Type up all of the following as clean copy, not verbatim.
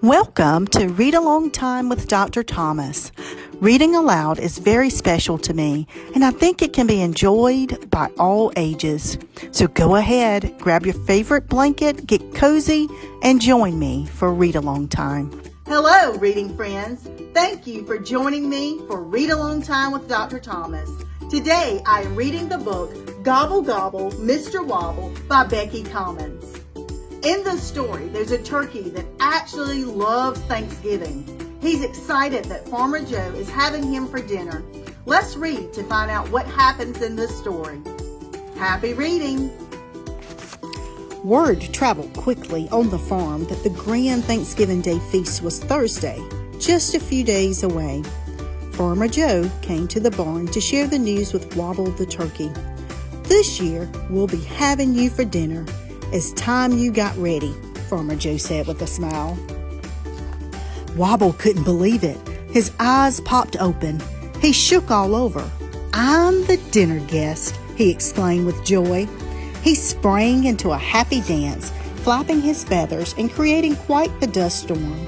Welcome to Read Along Time with Dr. Thomas. Reading aloud is very special to me, and I think it can be enjoyed by all ages. So go ahead, grab your favorite blanket, get cozy, and join me for Read Along Time. Hello, reading friends. Thank you for joining me for Read Along Time with Dr. Thomas. Today, I am reading the book Gobble Gobble Mr. Wobble by Becky Cummings. In the story, there's a turkey that actually loves Thanksgiving. He's excited that Farmer Joe is having him for dinner. Let's read to find out what happens in this story. Happy reading! Word traveled quickly on the farm that the grand Thanksgiving Day feast was Thursday, just a few days away. Farmer Joe came to the barn to share the news with Wobble the turkey. This year, we'll be having you for dinner. It's time you got ready, Farmer Joe said with a smile. Wobble couldn't believe it. His eyes popped open. He shook all over. "I'm the dinner guest," he exclaimed with joy. He sprang into a happy dance, flapping his feathers and creating quite the dust storm.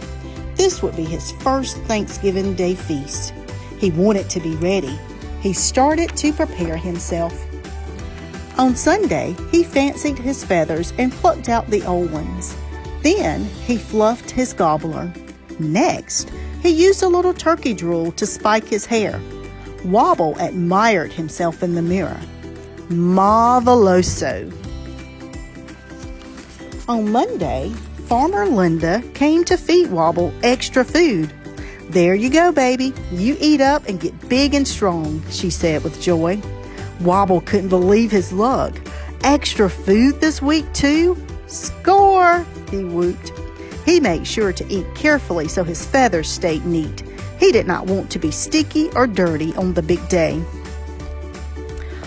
This would be his first Thanksgiving Day feast. He wanted to be ready. He started to prepare himself. On Sunday, he fancied his feathers and plucked out the old ones. Then he fluffed his gobbler. Next, he used a little turkey drool to spike his hair. Wobble admired himself in the mirror. Marveloso! On Monday, Farmer Linda came to feed Wobble extra food. "There you go, baby. You eat up and get big and strong," she said with joy. Wobble couldn't believe his luck. "Extra food this week, too? Score!" he whooped. He made sure to eat carefully so his feathers stayed neat. He did not want to be sticky or dirty on the big day.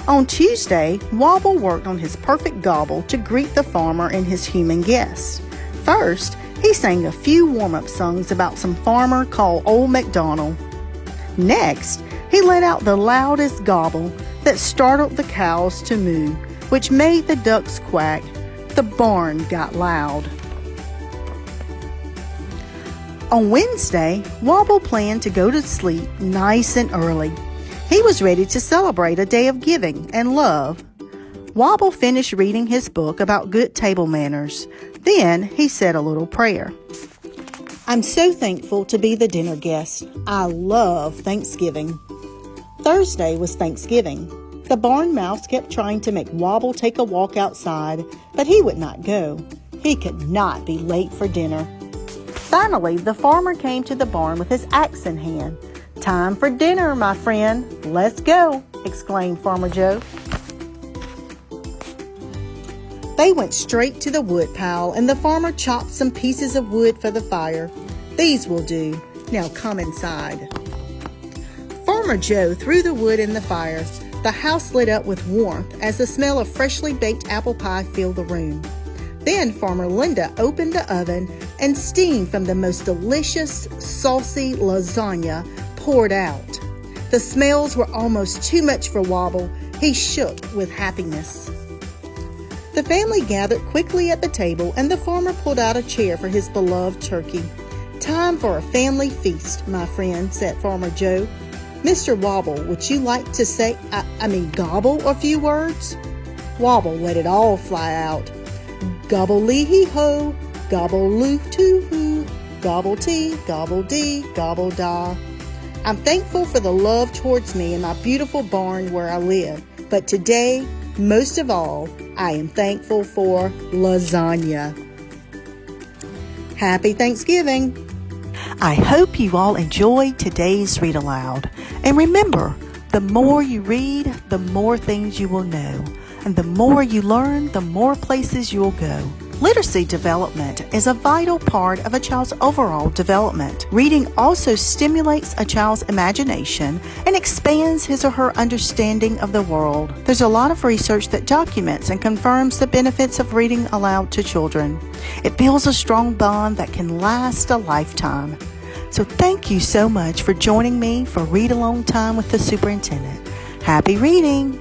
On Tuesday, Wobble worked on his perfect gobble to greet the farmer and his human guests. First, he sang a few warm-up songs about some farmer called Old MacDonald. Next, he let out the loudest gobble that startled the cows to moo, which made the ducks quack. The barn got loud. On Wednesday, Wobble planned to go to sleep nice and early. He was ready to celebrate a day of giving and love. Wobble finished reading his book about good table manners. Then he said a little prayer. "I'm so thankful to be the dinner guest. I love Thanksgiving." Thursday was Thanksgiving. The barn mouse kept trying to make Wobble take a walk outside, but he would not go. He could not be late for dinner. Finally, the farmer came to the barn with his axe in hand. "Time for dinner, my friend. Let's go," exclaimed Farmer Joe. They went straight to the wood pile, and the farmer chopped some pieces of wood for the fire. "These will do. Now come inside." Farmer Joe threw the wood in the fire. The house lit up with warmth as the smell of freshly baked apple pie filled the room. Then Farmer Linda opened the oven and steam from the most delicious, saucy lasagna poured out. The smells were almost too much for Wobble. He shook with happiness. The family gathered quickly at the table, and the farmer pulled out a chair for his beloved turkey. "Time for a family feast, my friend," said Farmer Joe. "Mr. Wobble, would you like to say, gobble a few words?" Wobble let it all fly out. "Gobble-lee-hee-ho, gobble-loo-too-hoo, gobble-tee, gobble-dee, gobble-da. I'm thankful for the love towards me in my beautiful barn where I live. But today, most of all, I am thankful for lasagna." Happy Thanksgiving! I hope you all enjoyed today's read aloud. And remember, the more you read, the more things you will know. And the more you learn, the more places you'll go. Literacy development is a vital part of a child's overall development. Reading also stimulates a child's imagination and expands his or her understanding of the world. There's a lot of research that documents and confirms the benefits of reading aloud to children. It builds a strong bond that can last a lifetime. So thank you so much for joining me for Read Along Time with the Superintendent. Happy reading!